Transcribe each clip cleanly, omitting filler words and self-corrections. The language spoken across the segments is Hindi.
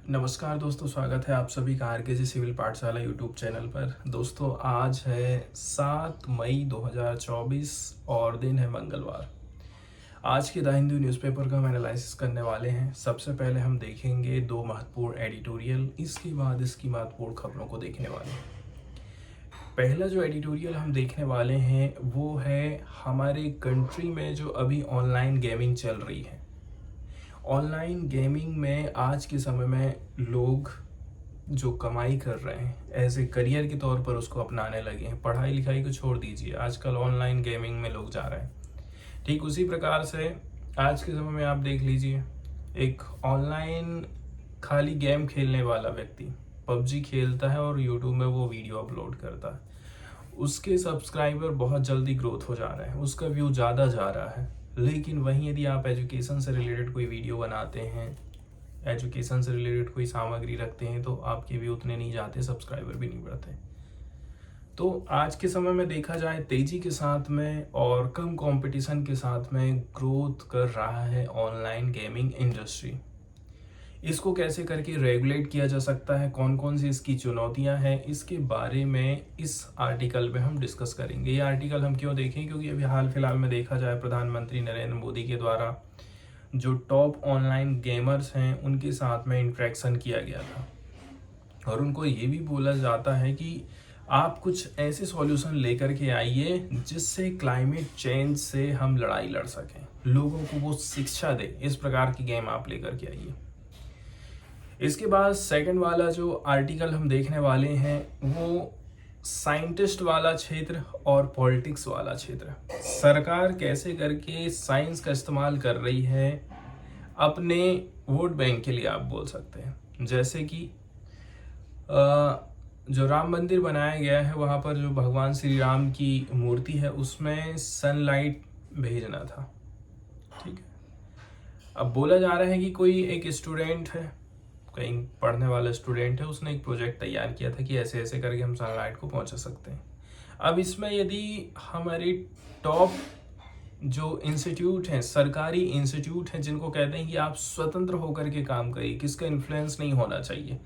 नमस्कार दोस्तों, स्वागत है आप सभी का आरकेजी सिविल पाठशाला यूट्यूब चैनल पर। दोस्तों, आज है 7 मई 2024 और दिन है मंगलवार। आज के द हिंदू न्यूज़पेपर का हम एनालिसिस करने वाले हैं। सबसे पहले हम देखेंगे दो महत्वपूर्ण एडिटोरियल, इसके बाद इसकी महत्वपूर्ण खबरों को देखने वाले हैं। पहला जो एडिटोरियल हम देखने वाले हैं वो है हमारे कंट्री में जो अभी ऑनलाइन गेमिंग चल रही है। ऑनलाइन गेमिंग में आज के समय में लोग जो कमाई कर रहे हैं एज ए करियर के तौर पर उसको अपनाने लगे हैं। पढ़ाई लिखाई को छोड़ दीजिए, आजकल ऑनलाइन गेमिंग में लोग जा रहे हैं। ठीक उसी प्रकार से आज के समय में आप देख लीजिए, एक ऑनलाइन खाली गेम खेलने वाला व्यक्ति पबजी खेलता है और यूट्यूब में वो वीडियो अपलोड करता है। उसके सब्सक्राइबर बहुत जल्दी ग्रोथ हो जा रहे हैं, उसका व्यू ज़्यादा जा रहा है। लेकिन वहीं यदि आप एजुकेशन से रिलेटेड कोई वीडियो बनाते हैं, एजुकेशन से रिलेटेड कोई सामग्री रखते हैं, तो आपके व्यू उतने नहीं जाते, सब्सक्राइबर भी नहीं बढ़ते। तो आज के समय में देखा जाए तेजी के साथ में और कम कंपटीशन के साथ में ग्रोथ कर रहा है ऑनलाइन गेमिंग इंडस्ट्री। इसको कैसे करके रेगुलेट किया जा सकता है, कौन कौन सी इसकी चुनौतियां हैं, इसके बारे में इस आर्टिकल में हम डिस्कस करेंगे। ये आर्टिकल हम क्यों देखें, क्योंकि अभी हाल फिलहाल में देखा जाए प्रधानमंत्री नरेंद्र मोदी के द्वारा जो टॉप ऑनलाइन गेमर्स हैं उनके साथ में इंटरेक्शन किया गया था और उनको ये भी बोला जाता है कि आप कुछ ऐसे सॉल्यूशन लेकर के आइए जिससे क्लाइमेट चेंज से हम लड़ाई लड़ सकें, लोगों को वो शिक्षा दे। इस प्रकार की गेम आप लेकर के आइए। इसके बाद सेकंड वाला जो आर्टिकल हम देखने वाले हैं वो साइंटिस्ट वाला क्षेत्र और पॉलिटिक्स वाला क्षेत्र। सरकार कैसे करके साइंस का इस्तेमाल कर रही है अपने वोट बैंक के लिए, आप बोल सकते हैं। जैसे कि जो राम मंदिर बनाया गया है वहाँ पर जो भगवान श्री राम की मूर्ति है उसमें सनलाइट भेजना था। ठीक है, अब बोला जा रहा है कि कोई एक स्टूडेंट है, कहीं पढ़ने वाला स्टूडेंट है, उसने एक प्रोजेक्ट तैयार किया था कि ऐसे ऐसे करके हम सनलाइट को पहुंचा सकते हैं। अब इसमें यदि हमारी टॉप जो इंस्टीट्यूट हैं, सरकारी इंस्टीट्यूट हैं, जिनको कहते हैं कि आप स्वतंत्र होकर के काम करिए, किसका इन्फ्लुएंस नहीं होना चाहिए,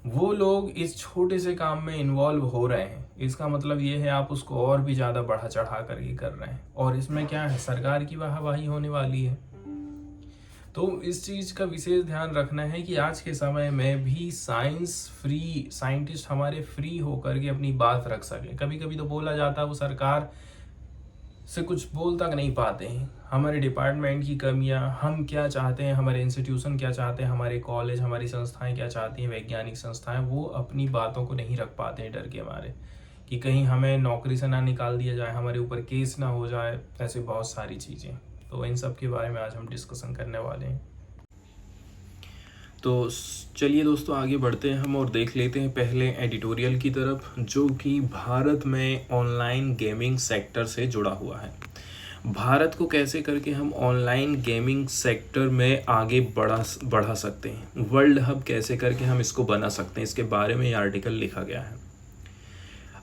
वो लोग इस छोटे से काम में इन्वॉल्व हो रहे हैं, इसका मतलब ये है आप उसको और भी ज़्यादा बढ़ा चढ़ा करके कर रहे हैं। और इसमें क्या है, सरकार की वाहवाही होने वाली है। तो इस चीज़ का विशेष ध्यान रखना है कि आज के समय में भी साइंटिस्ट हमारे फ्री होकर के अपनी बात रख सके। कभी कभी तो बोला जाता है वो सरकार से कुछ बोल तक नहीं पाते हैं। हमारे डिपार्टमेंट की कमियां, हम क्या चाहते हैं, हमारे इंस्टीट्यूशन क्या चाहते हैं, हमारे कॉलेज, हमारी संस्थाएं क्या चाहती हैं, वैज्ञानिक संस्थाएं, वो अपनी बातों को नहीं रख पाते हैं डर के मारे कि कहीं हमें नौकरी से ना निकाल दिया जाए, हमारे ऊपर केस ना हो जाए, ऐसे बहुत सारी चीज़ें। तो इन सब के बारे में आज हम डिस्कशन करने वाले हैं। तो चलिए दोस्तों, आगे बढ़ते हैं हम और देख लेते हैं पहले एडिटोरियल की तरफ, जो कि भारत में ऑनलाइन गेमिंग सेक्टर से जुड़ा हुआ है। भारत को कैसे करके हम ऑनलाइन गेमिंग सेक्टर में आगे बढ़ा सकते हैं, वर्ल्ड हब कैसे करके हम इसको बना सकते हैं, इसके बारे में ये आर्टिकल लिखा गया है।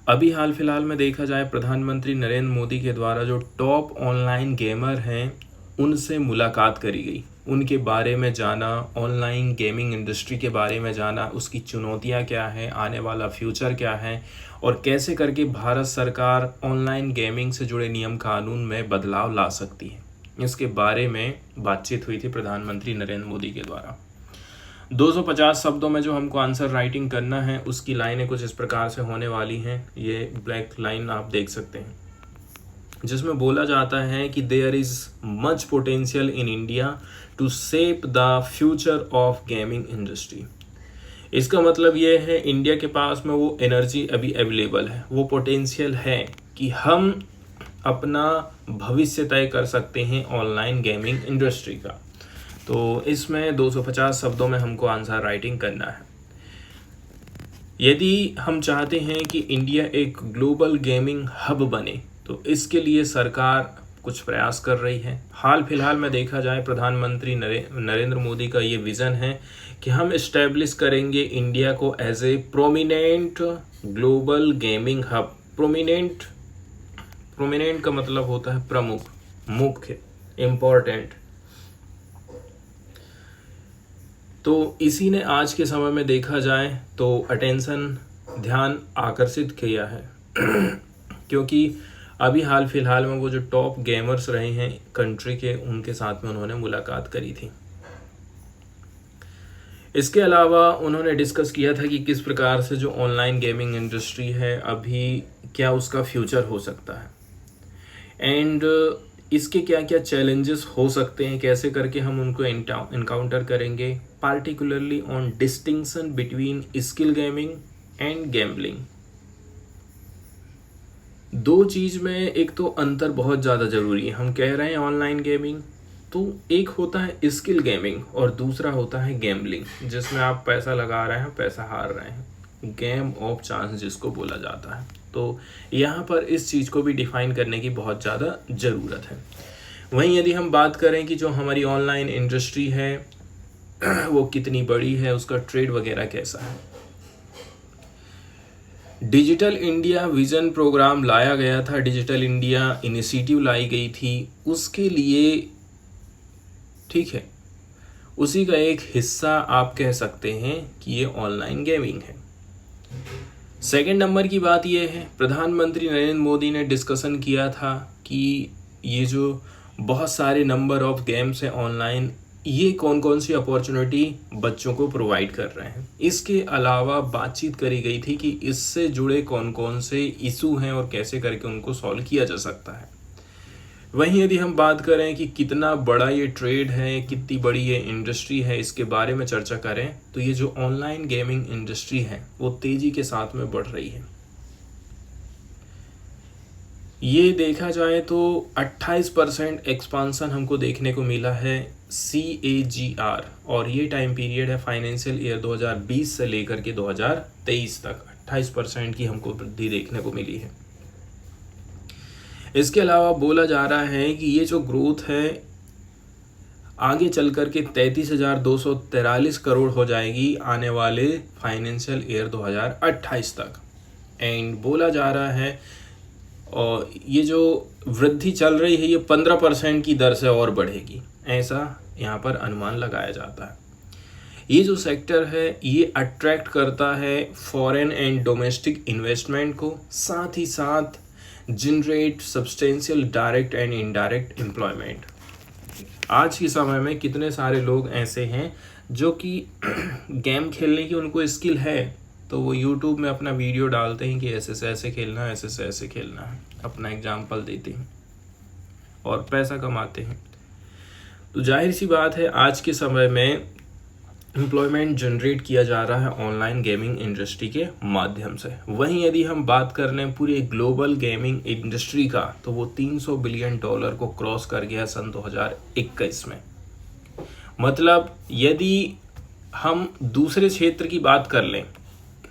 अभी हाल फिलहाल में देखा जाए प्रधानमंत्री नरेंद्र मोदी के द्वारा जो टॉप ऑनलाइन गेमर हैं उनसे मुलाकात करी गई, उनके बारे में जाना, ऑनलाइन गेमिंग इंडस्ट्री के बारे में जाना, उसकी चुनौतियां क्या हैं, आने वाला फ्यूचर क्या है और कैसे करके भारत सरकार ऑनलाइन गेमिंग से जुड़े नियम कानून में बदलाव ला सकती है। इसके बारे में बातचीत हुई थी प्रधानमंत्री नरेंद्र मोदी के द्वारा। 250 शब्दों में जो हमको आंसर राइटिंग करना है उसकी लाइनें कुछ इस प्रकार से होने वाली हैं। ये ब्लैक लाइन आप देख सकते हैं, जिसमें बोला जाता है कि there is much potential in India to shape the future of gaming industry. इसका मतलब ये है इंडिया के पास में वो एनर्जी अभी अवेलेबल है, वो पोटेंशियल है कि हम अपना भविष्य तय कर सकते हैं ऑनलाइन गेमिंग इंडस्ट्री का। तो इसमें 250 शब्दों में हमको आंसर राइटिंग करना है। यदि हम चाहते हैं कि इंडिया एक ग्लोबल गेमिंग हब बने तो इसके लिए सरकार कुछ प्रयास कर रही है। हाल फिलहाल में देखा जाए प्रधानमंत्री नरेंद्र मोदी का ये विज़न है कि हम इस्टेब्लिश करेंगे इंडिया को as a prominent global gaming hub. Prominent का मतलब होता है प्रमुख, मुख्य, इम्पोर्टेंट। तो इसी ने आज के समय में देखा जाए तो अटेंशन ध्यान आकर्षित किया है क्योंकि अभी हाल फिलहाल में वो जो टॉप गेमर्स रहे हैं कंट्री के, उनके साथ में उन्होंने मुलाकात करी थी। इसके अलावा उन्होंने डिस्कस किया था कि किस प्रकार से जो ऑनलाइन गेमिंग इंडस्ट्री है अभी क्या उसका फ्यूचर हो सकता है एंड इसके क्या क्या चैलेंजेस हो सकते हैं, कैसे करके हम उनको इनकाउंटर करेंगे, particularly on distinction between skill gaming and gambling. दो चीज़ में एक तो अंतर बहुत ज़्यादा ज़रूरी है। हम कह रहे हैं ऑनलाइन गेमिंग, तो एक होता है स्किल गेमिंग और दूसरा होता है गैम्बलिंग, जिसमें आप पैसा लगा रहे हैं, पैसा हार रहे हैं, गेम ऑफ चांस जिसको बोला जाता है। तो यहाँ पर इस चीज़ को भी डिफाइन करने की बहुत ज़्यादा ज़रूरत है। वहीं यदि हम बात करें कि जो हमारी ऑनलाइन इंडस्ट्री है वो कितनी बड़ी है, उसका ट्रेड वगैरह कैसा है। डिजिटल इंडिया विजन प्रोग्राम लाया गया था, डिजिटल इंडिया इनिशिएटिव लाई गई थी, उसके लिए ठीक है, उसी का एक हिस्सा आप कह सकते हैं कि ये ऑनलाइन गेमिंग है। सेकंड नंबर की बात यह है, प्रधानमंत्री नरेंद्र मोदी ने डिस्कशन किया था कि ये जो बहुत सारे नंबर ऑफ गेम्स हैं ऑनलाइन, ये कौन कौन सी अपॉर्चुनिटी बच्चों को प्रोवाइड कर रहे हैं। इसके अलावा बातचीत करी गई थी कि इससे जुड़े कौन कौन से इशू हैं और कैसे करके उनको सॉल्व किया जा सकता है। वहीं यदि हम बात करें कि कितना बड़ा ये ट्रेड है, कितनी बड़ी ये इंडस्ट्री है, इसके बारे में चर्चा करें तो ये जो ऑनलाइन गेमिंग इंडस्ट्री है वो तेजी के साथ में बढ़ रही है। ये देखा जाए तो 28% एक्सपांसन हमको देखने को मिला है CAGR, और ये टाइम पीरियड है फाइनेंशियल ईयर 2020 से लेकर के 2023 तक 28% की हमको वृद्धि देखने को मिली है। इसके अलावा बोला जा रहा है कि ये जो ग्रोथ है आगे चल कर के 33,243 करोड़ हो जाएगी आने वाले फाइनेंशियल ईयर 2028 तक। एंड बोला जा रहा है और ये जो वृद्धि चल रही है ये 15% की दर से और बढ़ेगी, ऐसा यहाँ पर अनुमान लगाया जाता है। ये जो सेक्टर है ये अट्रैक्ट करता है फॉरेन एंड डोमेस्टिक इन्वेस्टमेंट को, साथ ही साथ generate substantial direct and indirect employment. आज के समय में कितने सारे लोग ऐसे हैं जो कि गेम खेलने की उनको स्किल है, तो वो यूट्यूब में अपना वीडियो डालते हैं कि ऐसे से ऐसे खेलना है, ऐसे से ऐसे खेलना है, अपना एग्जाम्पल देते हैं और पैसा कमाते हैं। तो जाहिर सी बात है आज के समय में एम्प्लॉयमेंट जनरेट किया जा रहा है ऑनलाइन गेमिंग इंडस्ट्री के माध्यम से। वहीं यदि हम बात कर लें पूरे ग्लोबल गेमिंग इंडस्ट्री का तो वो $300 बिलियन को क्रॉस कर गया सन 2021 में। मतलब यदि हम दूसरे क्षेत्र की बात कर लें,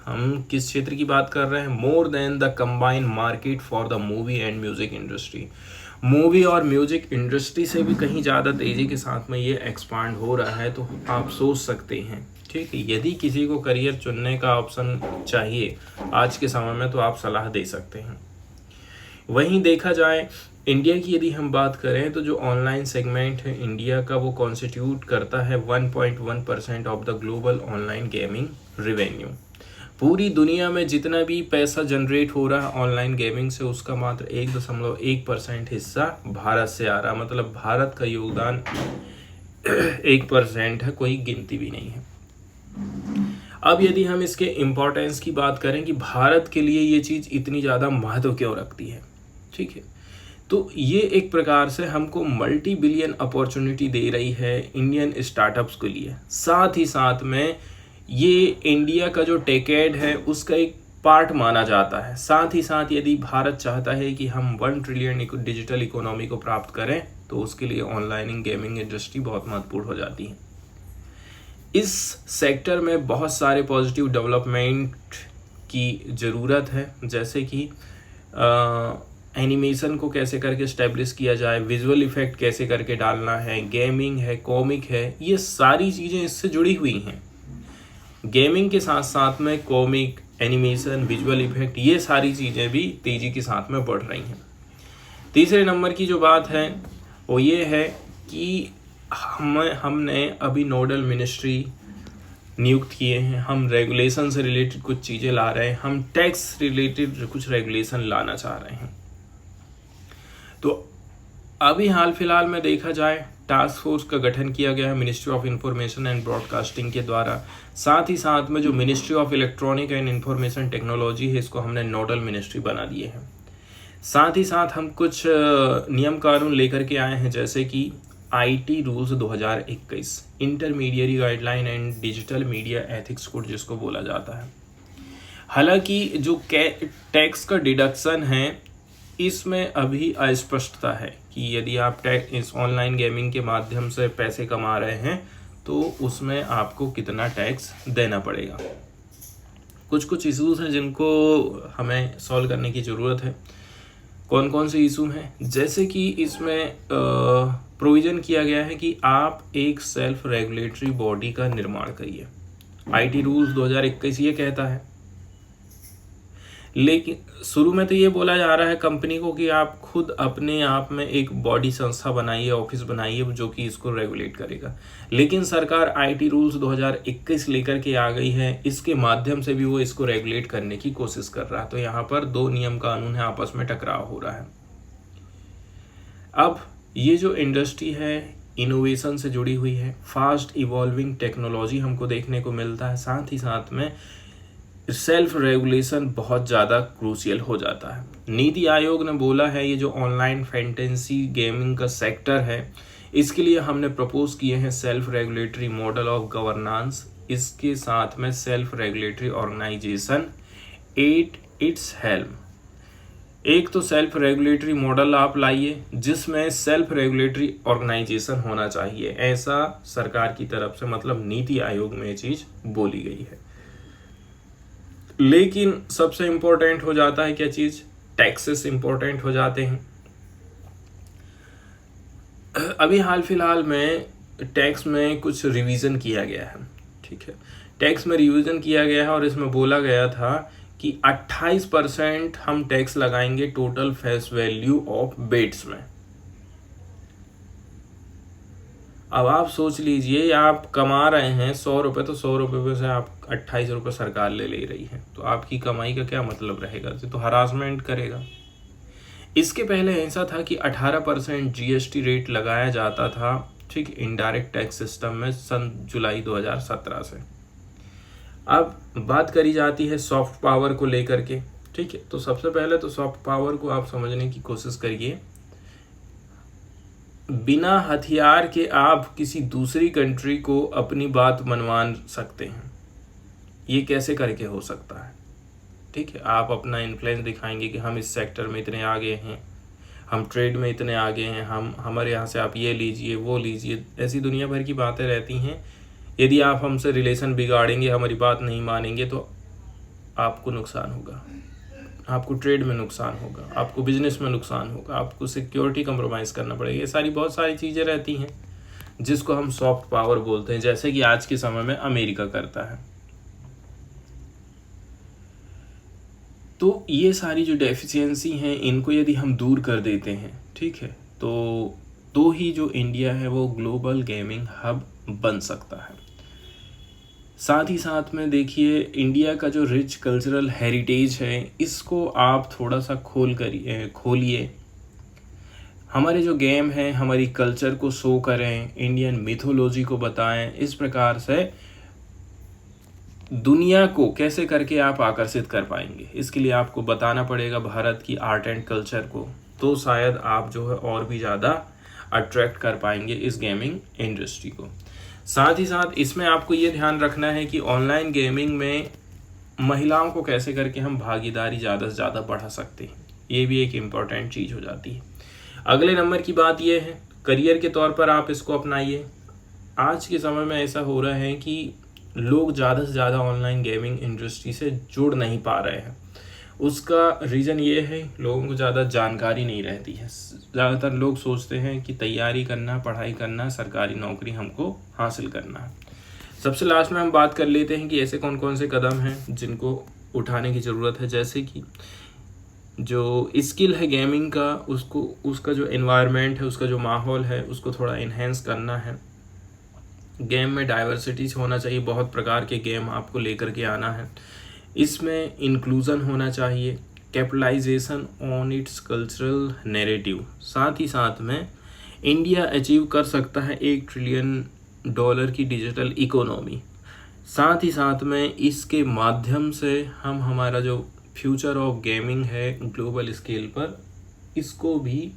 हम किस क्षेत्र की बात कर रहे हैं, more than the combined market for the movie and music industry. Movie और म्यूजिक इंडस्ट्री से भी कहीं ज़्यादा तेज़ी के साथ में ये एक्सपांड हो रहा है। तो आप सोच सकते हैं, ठीक है, यदि किसी को करियर चुनने का ऑप्शन चाहिए आज के समय में तो आप सलाह दे सकते हैं। वहीं देखा जाए इंडिया की यदि हम बात करें तो जो ऑनलाइन सेगमेंट है इंडिया का वो कॉन्स्टिट्यूट करता है 1.1% of the global online gaming revenue. पूरी दुनिया में जितना भी पैसा जनरेट हो रहा है ऑनलाइन गेमिंग से उसका मात्र 1.1% हिस्सा भारत से आ रहा है। मतलब भारत का योगदान 1% है, कोई गिनती भी नहीं है। अब यदि हम इसके इम्पोर्टेंस की बात करें कि भारत के लिए ये चीज़ इतनी ज़्यादा महत्व क्यों रखती है, ठीक है, तो ये एक प्रकार से हमको मल्टी बिलियन अपॉर्चुनिटी दे रही है इंडियन स्टार्टअप्स के लिए। साथ ही साथ में ये इंडिया का जो टेकेड है उसका एक पार्ट माना जाता है। साथ ही साथ यदि भारत चाहता है कि हम 1 ट्रिलियन डिजिटल इकोनॉमी को प्राप्त करें तो उसके लिए ऑनलाइन गेमिंग इंडस्ट्री बहुत महत्वपूर्ण हो जाती है। इस सेक्टर में बहुत सारे पॉजिटिव डेवलपमेंट की ज़रूरत है, जैसे कि एनिमेशन को कैसे करके स्टैब्लिश किया जाए, विजुअल इफेक्ट कैसे करके डालना है, गेमिंग है, कॉमिक है, ये सारी चीज़ें इससे जुड़ी हुई हैं। गेमिंग के साथ साथ में कॉमिक, एनिमेशन, विजुअल इफेक्ट, ये सारी चीज़ें भी तेज़ी के साथ में बढ़ रही हैं। तीसरे नंबर की जो बात है वो ये है कि हमने अभी नोडल मिनिस्ट्री नियुक्त किए हैं, हम रेगुलेशन से रिलेटेड कुछ चीज़ें ला रहे हैं, हम टैक्स रिलेटेड कुछ रेगुलेशन लाना चाह रहे हैं। तो अभी हाल फिलहाल में देखा जाए टास्क फोर्स का गठन किया गया है ministry of information and broadcasting के द्वारा। साथ ही साथ में जो ministry of electronic and information technology है, इसको हमने नोडल मिनिस्ट्री बना दिए हैं। साथ ही साथ हम कुछ नियम कानून लेकर के आए हैं, जैसे कि IT rules 2021, intermediary guideline and digital media ethics code जिसको बोला जाता है। हालांकि जो टैक्स का डिडक्शन है, इसमें अभी अस्पष्टता है कि यदि आप इस ऑनलाइन गेमिंग के माध्यम से पैसे कमा रहे हैं तो उसमें आपको कितना टैक्स देना पड़ेगा। कुछ कुछ इश्यूज हैं जिनको हमें सॉल्व करने की ज़रूरत है। कौन कौन से इशू हैं? जैसे कि इसमें प्रोविज़न किया गया है कि आप एक सेल्फ रेगुलेटरी बॉडी का निर्माण करिए। आईटी रूल्स 2021 ये कहता है, लेकिन शुरू में तो ये बोला जा रहा है कंपनी को कि आप खुद अपने आप में एक बॉडी संस्था बनाइए, ऑफिस बनाइए जो कि इसको रेगुलेट करेगा। लेकिन सरकार आईटी रूल्स 2021 लेकर के आ गई है, इसके माध्यम से भी वो इसको रेगुलेट करने की कोशिश कर रहा है। तो यहाँ पर दो नियम कानून है, आपस में टकराव हो रहा है। अब ये जो इंडस्ट्री है इनोवेशन से जुड़ी हुई है, फास्ट इवॉल्विंग टेक्नोलॉजी हमको देखने को मिलता है। साथ ही साथ में सेल्फ रेगुलेशन बहुत ज़्यादा क्रूशियल हो जाता है। नीति आयोग ने बोला है ये जो ऑनलाइन फैंटेसी गेमिंग का सेक्टर है, इसके लिए हमने प्रपोज किए हैं self regulatory model of governance. इसके साथ में self regulatory organisation at its helm. एक तो सेल्फ रेगुलेटरी मॉडल आप लाइए जिसमें सेल्फ रेगुलेटरी ऑर्गेनाइजेशन होना चाहिए, ऐसा सरकार की तरफ से मतलब नीति आयोग में ये चीज़ बोली गई है। लेकिन सबसे इम्पोर्टेंट हो जाता है क्या चीज़? टैक्सेस इम्पोर्टेंट हो जाते हैं। अभी हाल फिलहाल में टैक्स में कुछ रिवीजन किया गया है, ठीक है। टैक्स में रिवीजन किया गया है और इसमें बोला गया था कि 28% हम टैक्स लगाएंगे total face value of bets में। अब आप सोच लीजिए, आप कमा रहे हैं 100 रुपये, तो 100 रुपये से आप 28 रुपये सरकार ले रही है, तो आपकी कमाई का क्या मतलब रहेगा? तो हरासमेंट करेगा। इसके पहले ऐसा था कि 18% जीएसटी रेट लगाया जाता था, ठीक, इनडायरेक्ट टैक्स सिस्टम में सन जुलाई 2017 से। अब बात करी जाती है सॉफ्ट पावर को लेकर के, ठीक है। तो सबसे पहले तो सॉफ्ट पावर को आप समझने की कोशिश करिए। बिना हथियार के आप किसी दूसरी कंट्री को अपनी बात मनवा सकते हैं, ये कैसे करके हो सकता है? ठीक है, आप अपना इन्फ्लुएंस दिखाएंगे कि हम इस सेक्टर में इतने आगे हैं, हम ट्रेड में इतने आगे हैं, हमारे यहाँ से आप ये लीजिए वो लीजिए, ऐसी दुनिया भर की बातें रहती हैं। यदि आप हमसे रिलेशन बिगाड़ेंगे, हमारी बात नहीं मानेंगे, तो आपको नुकसान होगा, आपको ट्रेड में नुकसान होगा, आपको बिजनेस में नुकसान होगा, आपको सिक्योरिटी कंप्रोमाइज़ करना पड़ेगा। ये बहुत सारी चीज़ें रहती हैं जिसको हम सॉफ्ट पावर बोलते हैं, जैसे कि आज के समय में अमेरिका करता है। तो ये सारी जो डेफिशिएंसी हैं, इनको यदि हम दूर कर देते हैं, ठीक है, तो ही जो इंडिया है वो ग्लोबल गेमिंग हब बन सकता है। साथ ही साथ में देखिए, इंडिया का जो रिच कल्चरल हेरिटेज है, इसको आप थोड़ा सा खोलिए। हमारे जो गेम हैं, हमारी कल्चर को शो करें, इंडियन मिथोलॉजी को बताएं। इस प्रकार से दुनिया को कैसे करके आप आकर्षित कर पाएंगे, इसके लिए आपको बताना पड़ेगा भारत की आर्ट एंड कल्चर को, तो शायद आप जो है और भी ज़्यादा अट्रैक्ट कर पाएंगे इस गेमिंग इंडस्ट्री को। साथ ही साथ इसमें आपको ये ध्यान रखना है कि ऑनलाइन गेमिंग में महिलाओं को कैसे करके हम भागीदारी ज़्यादा से ज़्यादा बढ़ा सकते हैं, ये भी एक इम्पॉर्टेंट चीज़ हो जाती है। अगले नंबर की बात ये है, करियर के तौर पर आप इसको अपनाइए। आज के समय में ऐसा हो रहा है कि लोग ज़्यादा से ज़्यादा ऑनलाइन गेमिंग इंडस्ट्री से जुड़ नहीं पा रहे हैं। उसका रीज़न ये है, लोगों को ज़्यादा जानकारी नहीं रहती है। ज़्यादातर लोग सोचते हैं कि तैयारी करना, पढ़ाई करना, सरकारी नौकरी हमको हासिल करना है। सबसे लास्ट में हम बात कर लेते हैं कि ऐसे कौन कौन से कदम हैं जिनको उठाने की ज़रूरत है। जैसे कि जो स्किल है गेमिंग का, उसका जो एनवायरनमेंट है, उसका जो माहौल है, उसको थोड़ा इन्हेंस करना है। गेम में डाइवर्सिटी होना चाहिए, बहुत प्रकार के गेम आपको लेकर के आना है। इसमें इंक्लूज़न होना चाहिए, capitalisation on its cultural narrative. साथ ही साथ में इंडिया अचीव कर सकता है $1 ट्रिलियन की डिजिटल इकोनॉमी। साथ ही साथ में इसके माध्यम से हम हमारा जो फ्यूचर ऑफ गेमिंग है ग्लोबल स्केल पर, इसको भी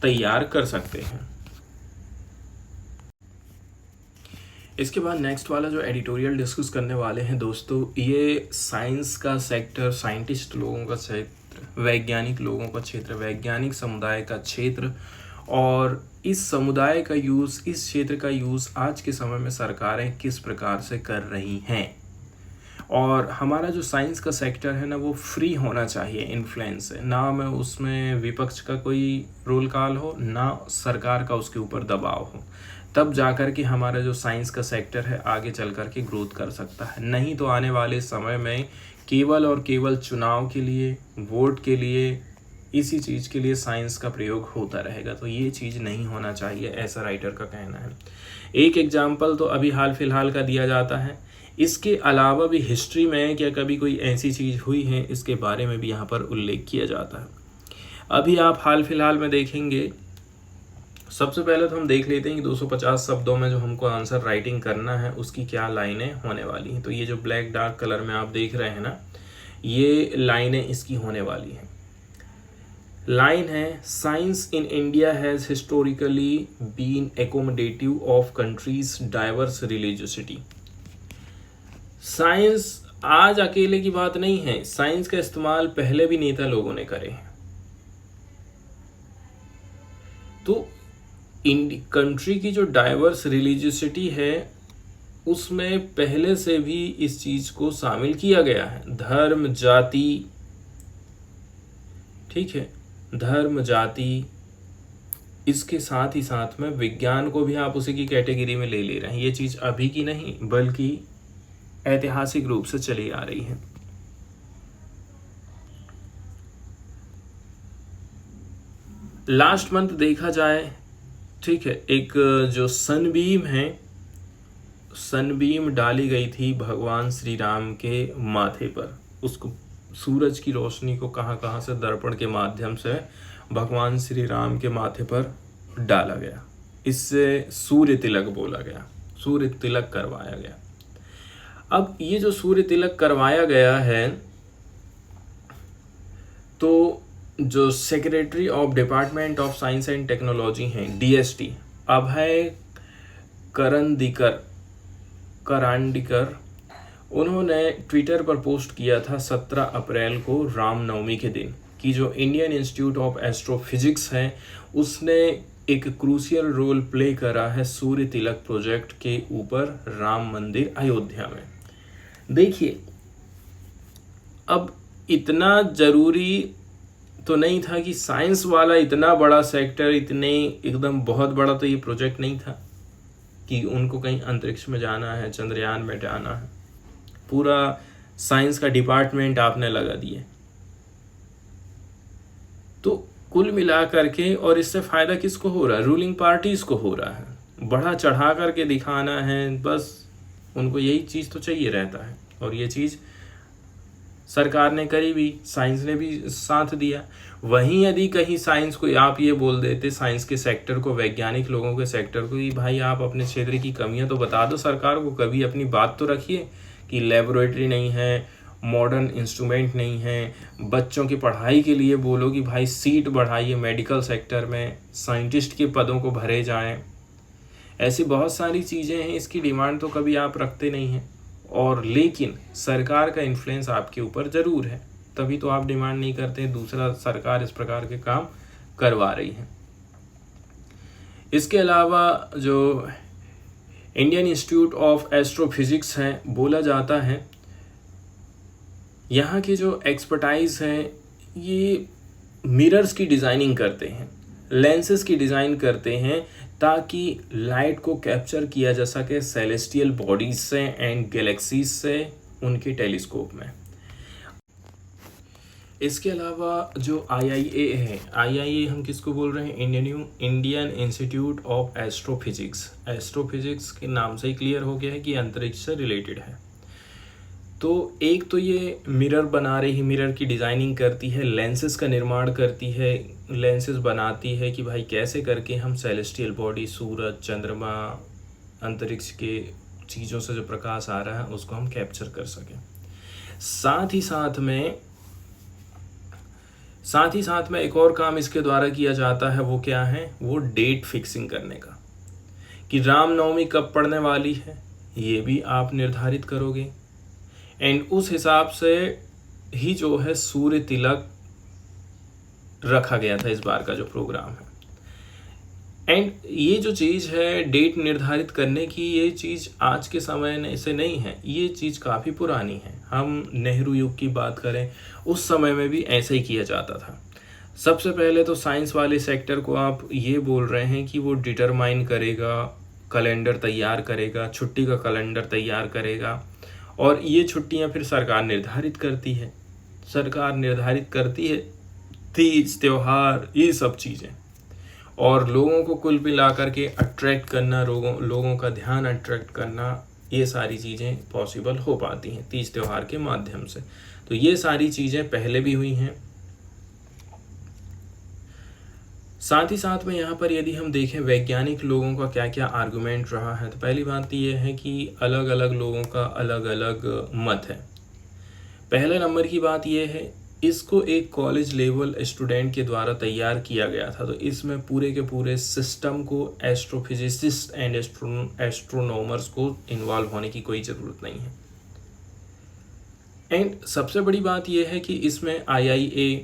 तैयार कर सकते हैं। इसके बाद नेक्स्ट वाला जो एडिटोरियल डिस्कस करने वाले हैं दोस्तों, ये साइंस का सेक्टर, साइंटिस्ट लोगों का क्षेत्र, वैज्ञानिक लोगों का क्षेत्र, वैज्ञानिक समुदाय का क्षेत्र, और इस समुदाय का यूज़, इस क्षेत्र का यूज़ आज के समय में सरकारें किस प्रकार से कर रही हैं। और हमारा जो साइंस का सेक्टर है ना, वो फ्री होना चाहिए इन्फ्लुएंस से, ना में उसमें विपक्ष का कोई रोल कॉल हो, ना सरकार का उसके ऊपर दबाव हो। तब जाकर के हमारा जो साइंस का सेक्टर है आगे चल कर के ग्रोथ कर सकता है। नहीं तो आने वाले समय में केवल और केवल चुनाव के लिए, वोट के लिए, इसी चीज़ के लिए साइंस का प्रयोग होता रहेगा। तो ये चीज़ नहीं होना चाहिए, ऐसा राइटर का कहना है। एक एग्जाम्पल तो अभी हाल फिलहाल का दिया जाता है, इसके अलावा भी हिस्ट्री में क्या कभी कोई ऐसी चीज़ हुई है, इसके बारे में भी यहाँ पर उल्लेख किया जाता है। अभी आप हाल फिलहाल में देखेंगे, सबसे पहले तो हम देख लेते हैं कि 250 शब्दों में जो हमको आंसर राइटिंग करना है उसकी क्या लाइनें होने वाली हैं। तो ये जो ब्लैक डार्क कलर में आप देख रहे हैं ना, ये लाइनें इसकी होने वाली हैं। लाइन है, science in India has historically been accommodative of countries diverse religiosity. Science आज अकेले की बात नहीं है, साइंस का इस्तेमाल पहले भी नेता लोगों ने करे हैं। तो कंट्री की जो डाइवर्स रिलीजियसिटी है उसमें पहले से भी इस चीज को शामिल किया गया है। धर्म, जाति, ठीक है, धर्म, जाति, इसके साथ ही साथ में विज्ञान को भी आप उसी की कैटेगरी में ले रहे हैं। ये चीज अभी की नहीं बल्कि ऐतिहासिक रूप से चली आ रही है। लास्ट मंथ देखा जाए, ठीक है, एक जो सनबीम है, सनबीम डाली गई थी भगवान श्री राम के माथे पर। उसको, सूरज की रोशनी को कहाँ से दर्पण के माध्यम से भगवान श्री राम के माथे पर डाला गया। इससे सूर्य तिलक बोला गया, सूर्य तिलक करवाया गया। अब ये जो सूर्य तिलक करवाया गया है, तो जो secretary of department of science and technology हैं, DST, अभय करांडिकर, उन्होंने ट्विटर पर पोस्ट किया था 17 अप्रैल को रामनवमी के दिन कि जो इंडियन इंस्टीट्यूट ऑफ एस्ट्रोफिजिक्स है उसने एक क्रूशियल रोल प्ले करा है सूर्य तिलक प्रोजेक्ट के ऊपर राम मंदिर अयोध्या में। देखिए, अब इतना जरूरी तो नहीं था कि साइंस वाला इतना बड़ा सेक्टर, इतने एकदम बहुत बड़ा तो ये प्रोजेक्ट नहीं था कि उनको कहीं अंतरिक्ष में जाना है, चंद्रयान में जाना है। पूरा साइंस का डिपार्टमेंट आपने लगा दिए। तो कुल मिला करके, और इससे फायदा किसको हो रहा है? रूलिंग पार्टीज को हो रहा है। बढ़ा चढ़ा करके दिखाना है, बस उनको यही चीज़ तो चाहिए रहता है। और ये चीज़ सरकार ने करी भी, साइंस ने भी साथ दिया। वहीं यदि कहीं साइंस को आप ये बोल देते, साइंस के सेक्टर को, वैज्ञानिक लोगों के सेक्टर को, कि भाई आप अपने क्षेत्र की कमियां तो बता दो सरकार को, कभी अपनी बात तो रखिए कि लेबोरेटरी नहीं है, मॉडर्न इंस्ट्रूमेंट नहीं है, बच्चों की पढ़ाई के लिए बोलो कि भाई सीट बढ़ाइए मेडिकल सेक्टर में, साइंटिस्ट के पदों को भरे जाएं। ऐसी बहुत सारी चीज़ें हैं, इसकी डिमांड तो कभी आप रखते नहीं हैं। और लेकिन सरकार का इन्फ्लुएंस आपके ऊपर ज़रूर है, तभी तो आप डिमांड नहीं करते, दूसरा सरकार इस प्रकार के काम करवा रही है। इसके अलावा जो इंडियन इंस्टीट्यूट ऑफ एस्ट्रोफिजिक्स है, बोला जाता है यहाँ के जो एक्सपर्टाइज हैं ये मिरर्स की डिज़ाइनिंग करते हैं, लेंसेज की डिज़ाइन करते हैं, ताकि लाइट को कैप्चर किया जा सके सेलेस्टियल बॉडीज से एंड गैलेक्सीज से उनके टेलीस्कोप में। इसके अलावा जो IIA है, IIA हम किसको बोल रहे हैं? Indian institute of astrophysics. Astrophysics के नाम से ही क्लियर हो गया है कि अंतरिक्ष से रिलेटेड है। तो एक तो ये मिरर बना रही है, मिरर की डिज़ाइनिंग करती है, लेंसेज का निर्माण करती है, लेंसेज बनाती है कि भाई कैसे करके हम सेलेस्टियल बॉडी, सूरज, चंद्रमा, अंतरिक्ष के चीज़ों से जो प्रकाश आ रहा है उसको हम कैप्चर कर सकें। साथ ही साथ में एक और काम इसके द्वारा किया जाता है, वो क्या है? वो डेट फिक्सिंग करने का, कि रामनवमी कब पड़ने वाली है ये भी आप निर्धारित करोगे, एंड उस हिसाब से ही जो है सूर्य तिलक रखा गया था इस बार का जो प्रोग्राम है। एंड ये जो चीज़ है डेट निर्धारित करने की, ये चीज़ आज के समय से नहीं है, ये चीज़ काफ़ी पुरानी है। हम नेहरू युग की बात करें, उस समय में भी ऐसे ही किया जाता था। सबसे पहले तो साइंस वाले सेक्टर को आप ये बोल रहे हैं कि वो डिटरमाइन करेगा, कैलेंडर तैयार करेगा, छुट्टी का कैलेंडर तैयार करेगा, और ये छुट्टियां फिर सरकार निर्धारित करती है। सरकार निर्धारित करती है तीज, त्योहार, ये सब चीज़ें, और लोगों को कुल मिला करके अट्रैक्ट करना, लोगों का ध्यान अट्रैक्ट करना, ये सारी चीज़ें पॉसिबल हो पाती हैं तीज त्योहार के माध्यम से। तो ये सारी चीज़ें पहले भी हुई हैं। साथ ही साथ में यहाँ पर यदि हम देखें वैज्ञानिक लोगों का क्या क्या आर्गुमेंट रहा है, तो पहली बात ये है कि अलग अलग लोगों का अलग अलग मत है। पहले नंबर की बात ये है, इसको एक कॉलेज लेवल स्टूडेंट के द्वारा तैयार किया गया था, तो इसमें पूरे के पूरे सिस्टम को एस्ट्रोफिजिसिस्ट एंड एस्ट्रोनॉमर्स को इन्वॉल्व होने की कोई ज़रूरत नहीं है। एंड सबसे बड़ी बात यह है कि इसमें IIA,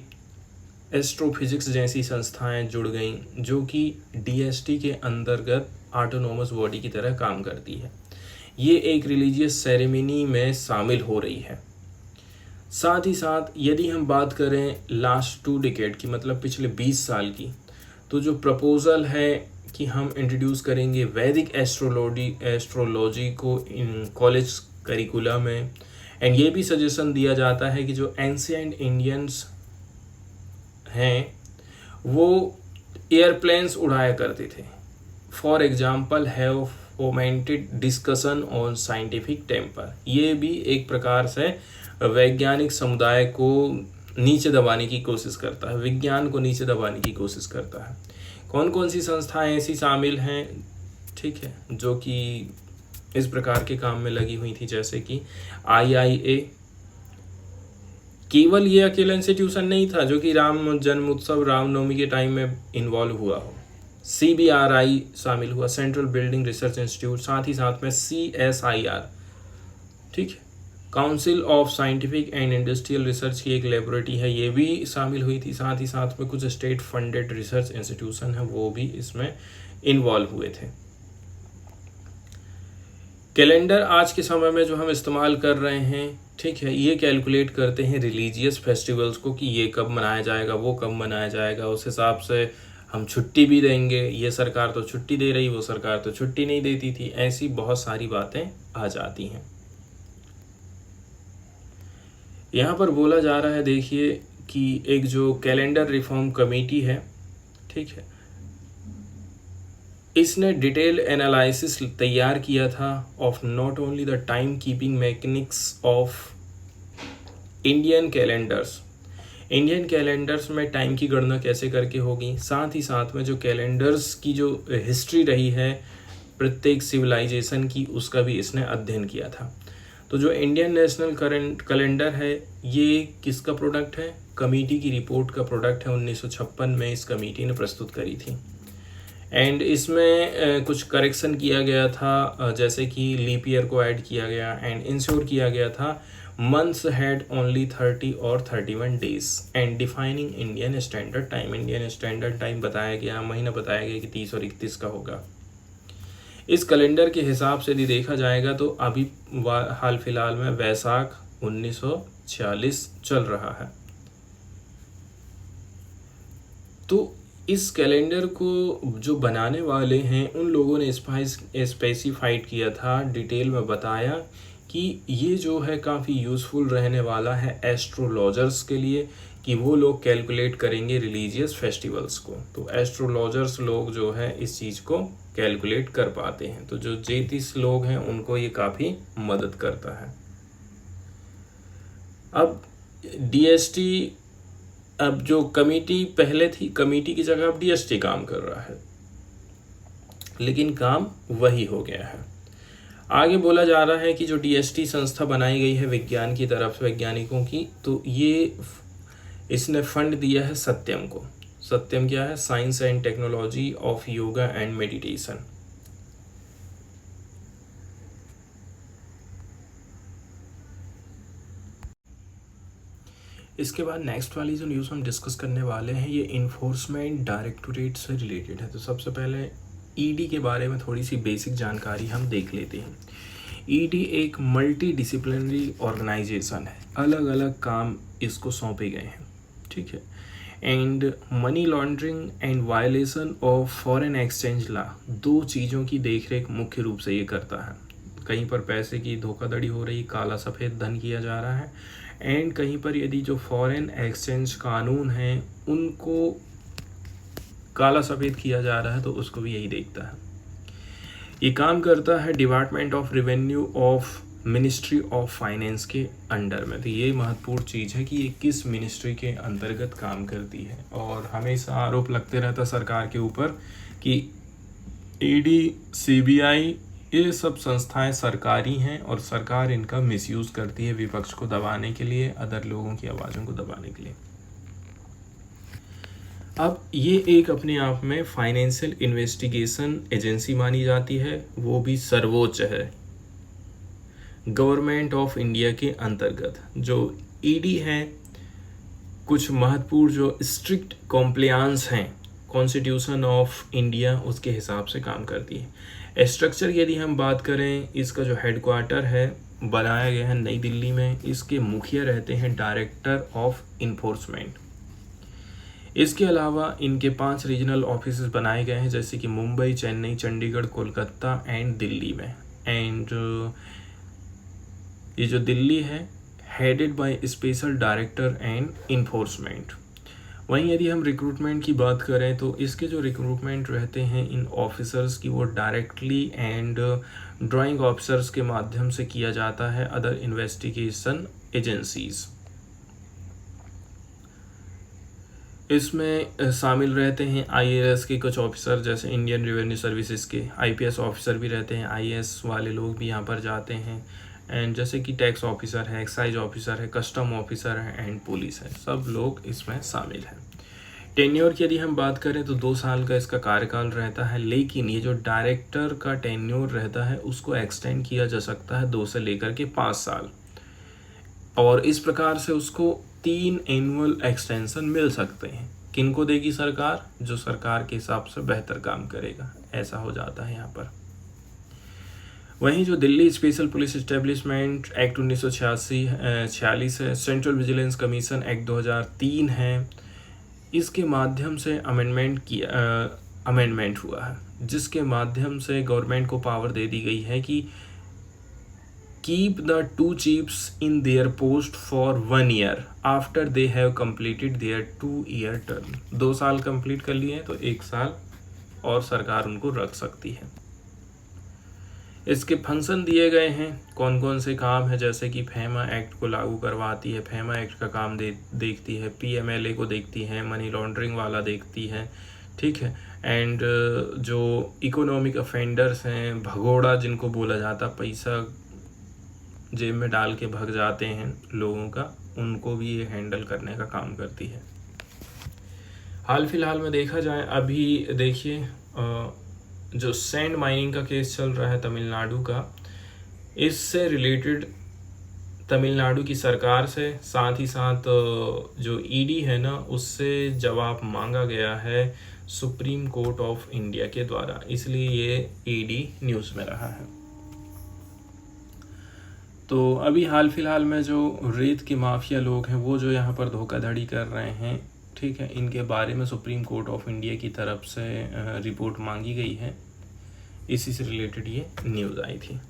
एस्ट्रोफिजिक्स जैसी संस्थाएं जुड़ गईं, जो कि DST के अंतर्गत ऑटोनोमस बॉडी की तरह काम करती है। ये एक रिलीजियस सेरेमनी में शामिल हो रही है। साथ ही साथ यदि हम बात करें लास्ट 2 डिकेड की, मतलब पिछले 20 साल की, तो जो प्रपोज़ल है कि हम इंट्रोड्यूस करेंगे वैदिक एस्ट्रोलॉजी को इन कॉलेज करिकुला में, एंड ये भी सजेशन दिया जाता है कि जो एंशिएंट इंडियंस हैं वो एयरप्लेन्स उड़ाया करते थे, for example have fomented discussion on scientific temper. ये भी एक प्रकार से वैज्ञानिक समुदाय को नीचे दबाने की कोशिश करता है, विज्ञान को नीचे दबाने की कोशिश करता है। कौन कौन सी संस्थाएं ऐसी शामिल हैं, ठीक है, जो कि इस प्रकार के काम में लगी हुई थी, जैसे कि IIA। केवल ये अकेला इंस्टीट्यूशन नहीं था जो कि राम जन्म उत्सव, रामनवमी के टाइम में इन्वॉल्व हुआ हो। CBRI शामिल हुआ, सेंट्रल बिल्डिंग रिसर्च इंस्टीट्यूट, साथ ही साथ में CSIR, ठीक है, council of scientific and industrial research की एक लेबोरेटरी है, ये भी शामिल हुई थी। साथ ही साथ में कुछ स्टेट फंडेड रिसर्च इंस्टीट्यूशन है, वो भी इसमें इन्वॉल्व हुए थे। कैलेंडर आज के समय में जो हम इस्तेमाल कर रहे हैं, ठीक है, ये कैलकुलेट करते हैं रिलीजियस फेस्टिवल्स को कि ये कब मनाया जाएगा, वो कब मनाया जाएगा, उस हिसाब से हम छुट्टी भी देंगे। ये सरकार तो छुट्टी दे रही, वो सरकार तो छुट्टी नहीं देती थी, ऐसी बहुत सारी बातें आ जाती हैं। यहाँ पर बोला जा रहा है, देखिए, कि एक जो कैलेंडर रिफॉर्म कमेटी है, ठीक है, इसने डिटेल एनालिसिस तैयार किया था of not only the time keeping mechanics of Indian calendars में टाइम की गणना कैसे करके होगी, साथ ही साथ में जो कैलेंडर्स की जो हिस्ट्री रही है प्रत्येक सिविलाइजेशन की, उसका भी इसने अध्ययन किया था। तो जो इंडियन नेशनल कैलेंडर है, ये किसका प्रोडक्ट है? कमेटी की रिपोर्ट का प्रोडक्ट है। 1956 में इस कमेटी ने प्रस्तुत करी थी, एंड इसमें कुछ करेक्शन किया गया था, जैसे कि लीप ईयर को ऐड किया गया, एंड इंश्योर किया गया था मंथ्स हैड ओनली 30 और 31 days, and defining Indian standard time बताया गया, महीना बताया गया कि 30 और 31 का होगा। इस कैलेंडर के हिसाब से यदि देखा जाएगा तो अभी हाल फिलहाल में वैशाख 1946 चल रहा है। तो इस कैलेंडर को जो बनाने वाले हैं उन लोगों ने स्पेसिफाइड किया था, डिटेल में बताया कि ये जो है काफ़ी यूज़फुल रहने वाला है एस्ट्रोलॉजर्स के लिए, कि वो लोग कैलकुलेट करेंगे रिलीजियस फेस्टिवल्स को। तो एस्ट्रोलॉजर्स लोग जो है इस चीज़ को कैलकुलेट कर पाते हैं। तो जो ज्योतिष लोग हैं उनको ये काफ़ी मदद करता है। अब डीएसटी, अब जो कमेटी पहले थी, कमेटी की जगह अब डीएसटी काम कर रहा है, लेकिन काम वही हो गया है। आगे बोला जा रहा है कि जो डीएसटी संस्था बनाई गई है विज्ञान की तरफ से, वैज्ञानिकों की, तो ये इसने फंड दिया है सत्यम को। सत्यम क्या है? Science and technology of yoga and meditation. इसके बाद नेक्स्ट वाली जो न्यूज़ हम डिस्कस करने वाले हैं ये इन्फोर्समेंट डायरेक्टोरेट से रिलेटेड है। तो सबसे पहले ईडी के बारे में थोड़ी सी बेसिक जानकारी हम देख लेते हैं। ईडी एक मल्टी डिसिप्लिनरी ऑर्गेनाइजेशन है, अलग अलग काम इसको सौंपे गए हैं, ठीक है। And money laundering and violation of foreign exchange law, दो चीज़ों की देखरेख मुख्य रूप से ये करता है। कहीं पर पैसे की धोखाधड़ी हो रही, काला सफ़ेद धन किया जा रहा है, एंड कहीं पर यदि जो फॉरेन एक्सचेंज कानून हैं उनको काला सफ़ेद किया जा रहा है तो उसको भी यही देखता है। ये काम करता है department of revenue of ministry of finance के अंडर में। तो ये महत्वपूर्ण चीज़ है कि ये किस मिनिस्ट्री के अंतर्गत काम करती है। और हमेशा आरोप लगते रहता सरकार के ऊपर कि ईडी, सीबीआई, ये सब संस्थाएं सरकारी हैं और सरकार इनका मिसयूज़ करती है विपक्ष को दबाने के लिए, अदर लोगों की आवाज़ों को दबाने के लिए। अब ये एक अपने आप में फाइनेंशियल इन्वेस्टिगेशन एजेंसी मानी जाती है, वो भी सर्वोच्च है गवर्नमेंट ऑफ इंडिया के अंतर्गत। जो ईडी है, कुछ महत्वपूर्ण जो स्ट्रिक्ट कॉम्प्लायंस हैं कॉन्स्टिट्यूशन ऑफ इंडिया, उसके हिसाब से काम करती है। स्ट्रक्चर यदि हम बात करें, इसका जो हेडक्वार्टर है बनाया गया है नई दिल्ली में। इसके मुखिया रहते हैं डायरेक्टर ऑफ इन्फोर्समेंट। इसके अलावा इनके 5 रीजनल ऑफिस बनाए गए हैं, जैसे कि मुंबई, चेन्नई, चंडीगढ़, कोलकाता एंड दिल्ली में। एंड ये जो दिल्ली है headed by special director and enforcement. वहीं यदि हम रिक्रूटमेंट की बात करें तो इसके जो रिक्रूटमेंट रहते हैं इन ऑफिसर्स की, वो डायरेक्टली एंड ड्राइंग ऑफिसर्स के माध्यम से किया जाता है अदर इन्वेस्टिगेशन एजेंसीज। इसमें शामिल रहते हैं आईएएस के कुछ ऑफिसर, जैसे इंडियन रेवेन्यू सर्विसेज के। आईपीएस ऑफिसर भी रहते हैं, आईएएस वाले लोग भी यहाँ पर जाते हैं। एंड जैसे कि टैक्स ऑफिसर है, एक्साइज ऑफिसर है, कस्टम ऑफिसर है एंड पुलिस है, सब लोग इसमें शामिल हैं। टेन्योर की यदि हम बात करें तो 2 साल का इसका कार्यकाल रहता है, लेकिन ये जो डायरेक्टर का टेन्योर रहता है उसको एक्सटेंड किया जा सकता है 2 से लेकर के 5 साल, और इस प्रकार से उसको 3 एनुअल एक्सटेंशन मिल सकते हैं। किनको देगी सरकार? जो सरकार के हिसाब से बेहतर काम करेगा, ऐसा हो जाता है यहाँ पर। वहीं जो Delhi special police establishment act 1946 है, सेंट्रल विजिलेंस कमीशन एक्ट 2003 है, इसके माध्यम से अमेंडमेंट हुआ है, जिसके माध्यम से गवर्नमेंट को पावर दे दी गई है कि keep the 2 chiefs in their post for 1 year after they have completed there 2 year term. 2 साल कंप्लीट कर लिए तो 1 साल और सरकार उनको रख सकती है। इसके फंक्शन दिए गए हैं, कौन कौन से काम है, जैसे कि फेमा एक्ट को लागू करवाती है, फेमा एक्ट का काम देखती है, पीएमएलए को देखती है, मनी लॉन्ड्रिंग वाला देखती है, ठीक है। एंड जो इकोनॉमिक अफेंडर्स हैं, भगोड़ा जिनको बोला जाता, पैसा जेब में डाल के भग जाते हैं लोगों का, उनको भी ये हैंडल करने का काम करती है। हाल फिलहाल में देखा जाए, अभी देखिए जो सैंड माइनिंग का केस चल रहा है तमिलनाडु का, इससे रिलेटेड तमिलनाडु की सरकार से, साथ ही साथ जो ईडी है ना, उससे जवाब मांगा गया है सुप्रीम कोर्ट ऑफ इंडिया के द्वारा, इसलिए ये ईडी न्यूज़ में रहा है। तो अभी हाल फिलहाल में जो रेत के माफिया लोग हैं, वो जो यहाँ पर धोखाधड़ी कर रहे हैं, ठीक है, इनके बारे में सुप्रीम कोर्ट ऑफ इंडिया की तरफ से रिपोर्ट मांगी गई है। इसी से रिलेटेड ये न्यूज़ आई थी।